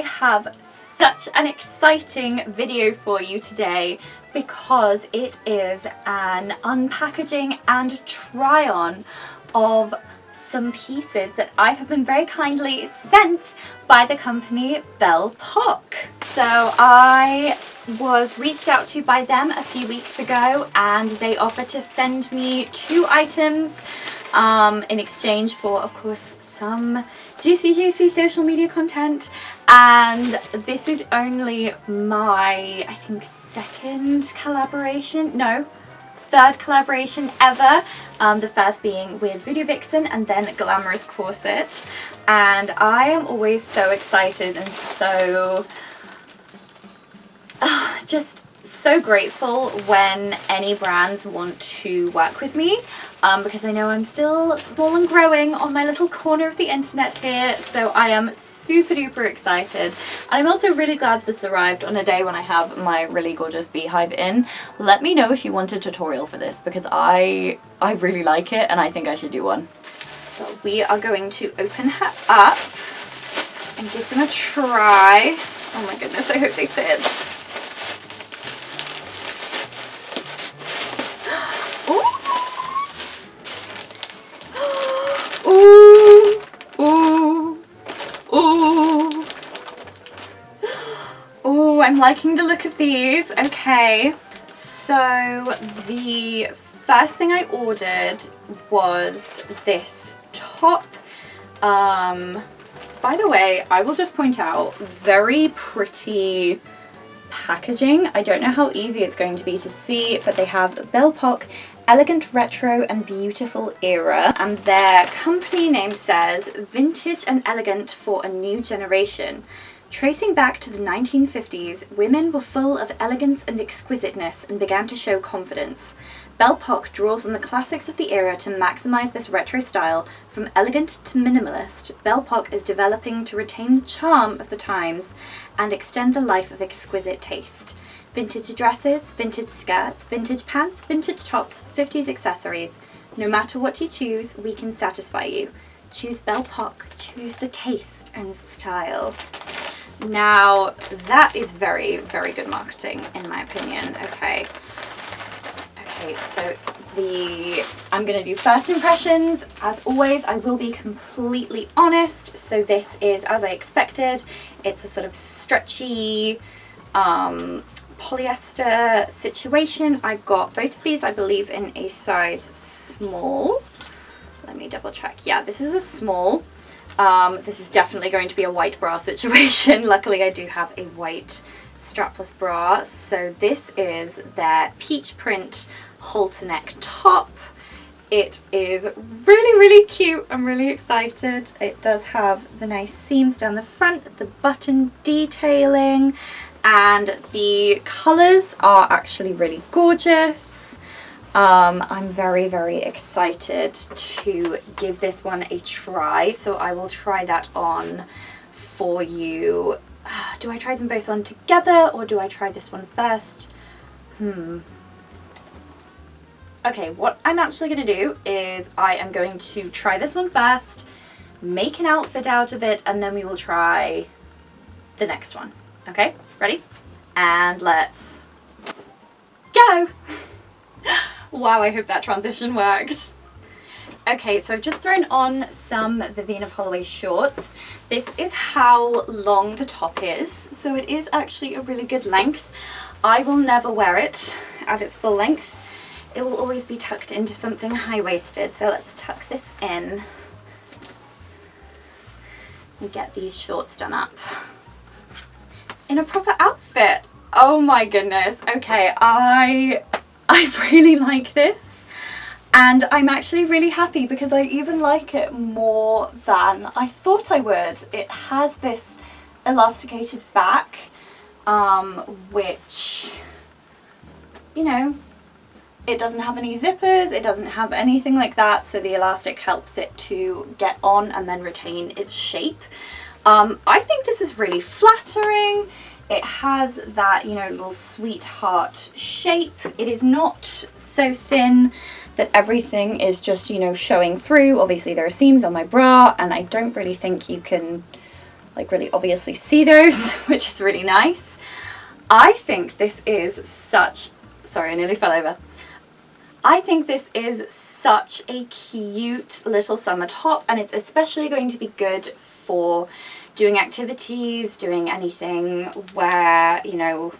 have such an exciting video for you today because it is an unpackaging and try on of some pieces that I have been very kindly sent by the company Bellepoque. So I was reached out to by them a few weeks ago and they offered to send me 2 items in exchange for, of course, some juicy social media content. And this is only my, I think, third collaboration ever. The first being with Voodoo Vixen and then Glamorous Corset. And I am always so excited and so just so grateful when any brands want to work with me, because I know I'm still small and growing on my little corner of the internet here, so I am super duper excited. And I'm also really glad this arrived on a day when I have my really gorgeous beehive in. Let me know if you want a tutorial for this because I really like it and I think I should do one. So we are going to open her up and give them a try. Oh my goodness, I hope they fit. Oh, I'm liking the look of these. Okay, so the first thing I ordered was this top. By the way, I will just point out, very pretty packaging. I don't know how easy it's going to be to see, but they have Bellepoque Elegant Retro and Beautiful Era, and their company name says Vintage and Elegant for a New Generation. Tracing back to the 1950s, women were full of elegance and exquisiteness and began to show confidence. Bellepoque draws on the classics of the era to maximize this retro style. From elegant to minimalist, Bellepoque is developing to retain the charm of the times and extend the life of exquisite taste. Vintage dresses, vintage skirts, vintage pants, vintage tops, 50s accessories. No matter what you choose, we can satisfy you. Choose Bellepoque, choose the taste and style. Now, that is very, very good marketing in my opinion. Okay, so I'm going to do first impressions. As always, I will be completely honest. So this is, as I expected, it's a sort of stretchy polyester situation. I got both of these, I believe, in a size small. Let me double check. Yeah, this is a small. This is definitely going to be a white bra situation. Luckily, I do have a white strapless bra. So this is their peach print halter neck top. It is really, really cute. I'm really excited. It does have the nice seams down the front, the button detailing, and the colours are actually really gorgeous. I'm very, very excited to give this one a try, so I will try that on for you. Do I try them both on together or do I try this one first? Okay, what I'm actually going to do is I am going to try this one first, make an outfit out of it, and then we will try the next one. Okay, ready? And let's go! Wow, I hope that transition worked. Okay, so I've just thrown on some Vivienne of Holloway shorts. This is how long the top is, so it is actually a really good length. I will never wear it at its full length. It will always be tucked into something high-waisted, so let's tuck this in and get these shorts done up in a proper outfit. Oh my goodness. Okay, I really like this and I'm actually really happy because I even like it more than I thought I would. It has this elasticated back, which, you know, it doesn't have any zippers, it doesn't have anything like that, so the elastic helps it to get on and then retain its shape. I think this is really flattering. It has that, you know, little sweetheart shape. It is not so thin that everything is just, you know, showing through. Obviously there are seams on my bra and I don't really think you can like really obviously see those, which is really nice. I think this is such, sorry, I nearly fell over. I think this is such a cute little summer top, and it's especially going to be good for doing activities, doing anything where, you know,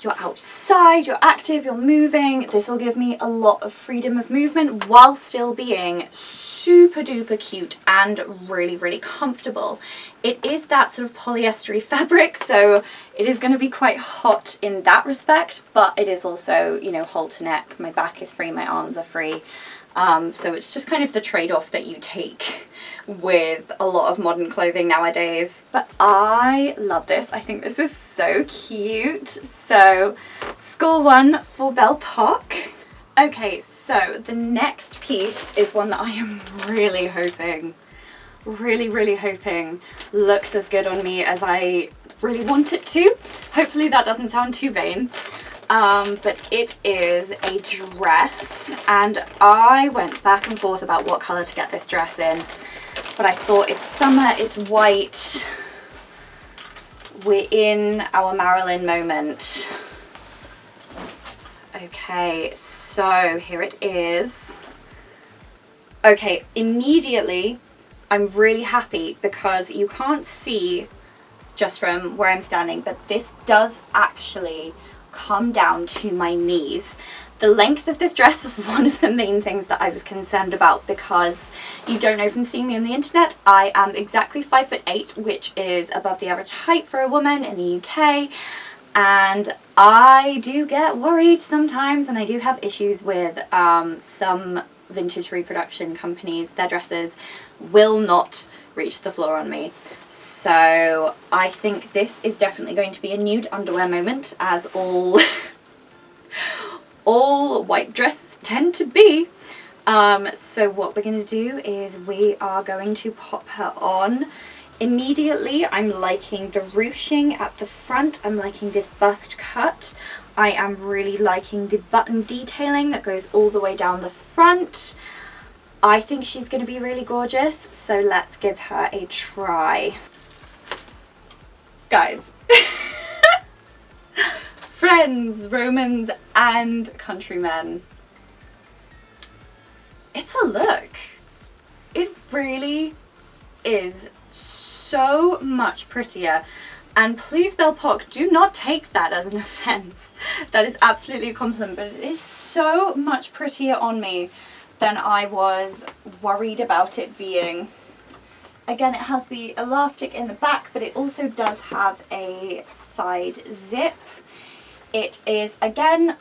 you're outside, you're active, you're moving. This will give me a lot of freedom of movement while still being super duper cute and really, really comfortable. It is that sort of polyester fabric, so it is going to be quite hot in that respect, but it is also, you know, halter neck. My back is free, my arms are free. So it's just kind of the trade-off that you take with a lot of modern clothing nowadays. But I love this. I think this is so cute. So score 1 for Bellepoque. Okay, so the next piece is one that I am really hoping looks as good on me as I really want it to. Hopefully that doesn't sound too vain. But it is a dress, and I went back and forth about what colour to get this dress in, but I thought it's summer, it's white, we're in our Marilyn moment. Okay, so here it is. Okay, immediately I'm really happy because you can't see just from where I'm standing, but this does actually come down to my knees. The length of this dress was one of the main things that I was concerned about, because you don't know from seeing me on the internet, I am exactly 5'8", which is above the average height for a woman in the UK, and I do get worried sometimes, and I do have issues with some vintage reproduction companies. Their dresses will not reach the floor on me. So I think this is definitely going to be a nude underwear moment, as all white dresses tend to be. So what we're going to do is we are going to pop her on. Immediately I'm liking the ruching at the front. I'm liking this bust cut. I am really liking the button detailing that goes all the way down the front. I think she's going to be really gorgeous, so let's give her a try. Guys, friends, Romans and countrymen, it's a look. It really is so much prettier, and please, Bellepoque, do not take that as an offense. That is absolutely a compliment, but it is so much prettier on me than I was worried about it being. Again, it has the elastic in the back, but it also does have a side zip. It is, again,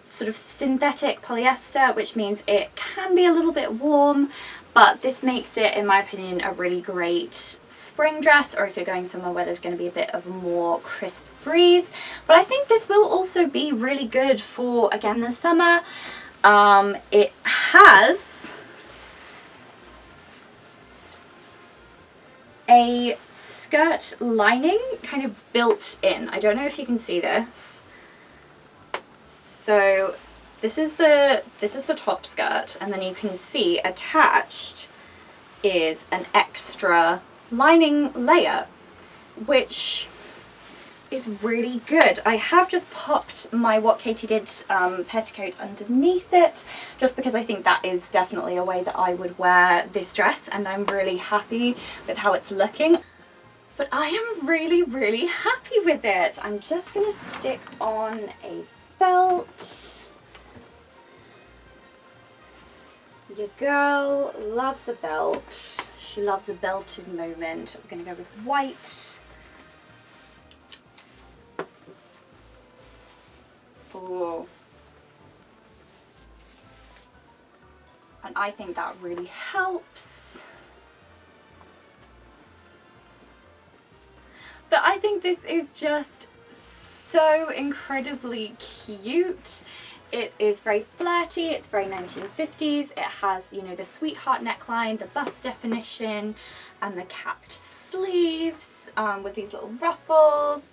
sort of synthetic polyester, which means it can be a little bit warm, but this makes it, in my opinion, a really great spring dress, or if you're going somewhere where there's going to be a bit of a more crisp breeze. But I think this will also be really good for, again, the summer. It has a skirt lining kind of built in. I don't know if you can see this. So this is the top skirt, and then you can see attached is an extra lining layer, which is really good. I have just popped my What Katie Did petticoat underneath it, just because I think that is definitely a way that I would wear this dress, and I'm really happy with how it's looking. But I am really, really happy with it. I'm just gonna stick on a belt. Your girl loves a belt. She loves a belted moment. I'm gonna go with white. Oh. And I think that really helps. But I think this is just so incredibly cute. It is very flirty, it's very 1950s. It has, you know, the sweetheart neckline, the bust definition, and the capped sleeves with these little ruffles.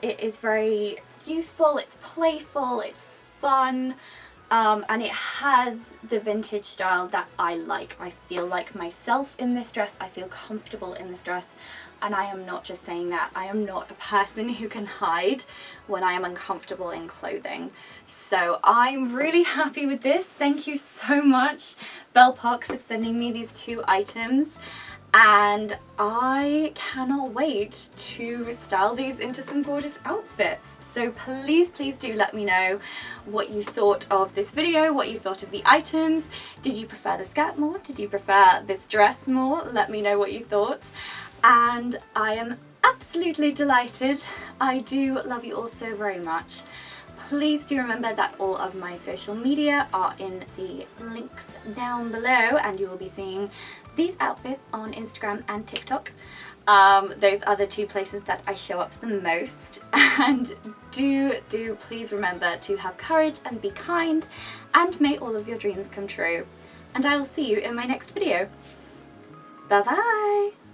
It is very youthful, it's playful, it's fun. and it has the vintage style that I like. I feel like myself in this dress, I feel comfortable in this dress, and I am not just saying that. I am not a person who can hide when I am uncomfortable in clothing. So I'm really happy with this. Thank you so much, Bellepoque, for sending me these 2 items. And I cannot wait to style these into some gorgeous outfits. So please do let me know what you thought of this video, what you thought of the items. Did you prefer the skirt more? Did you prefer this dress more? Let me know what you thought. And I am absolutely delighted. I do love you all so very much. Please do remember that all of my social media are in the links down below, and you will be seeing these outfits on Instagram and TikTok. Those are the 2 places that I show up the most. And do please remember to have courage and be kind, and may all of your dreams come true. And I will see you in my next video. Bye bye!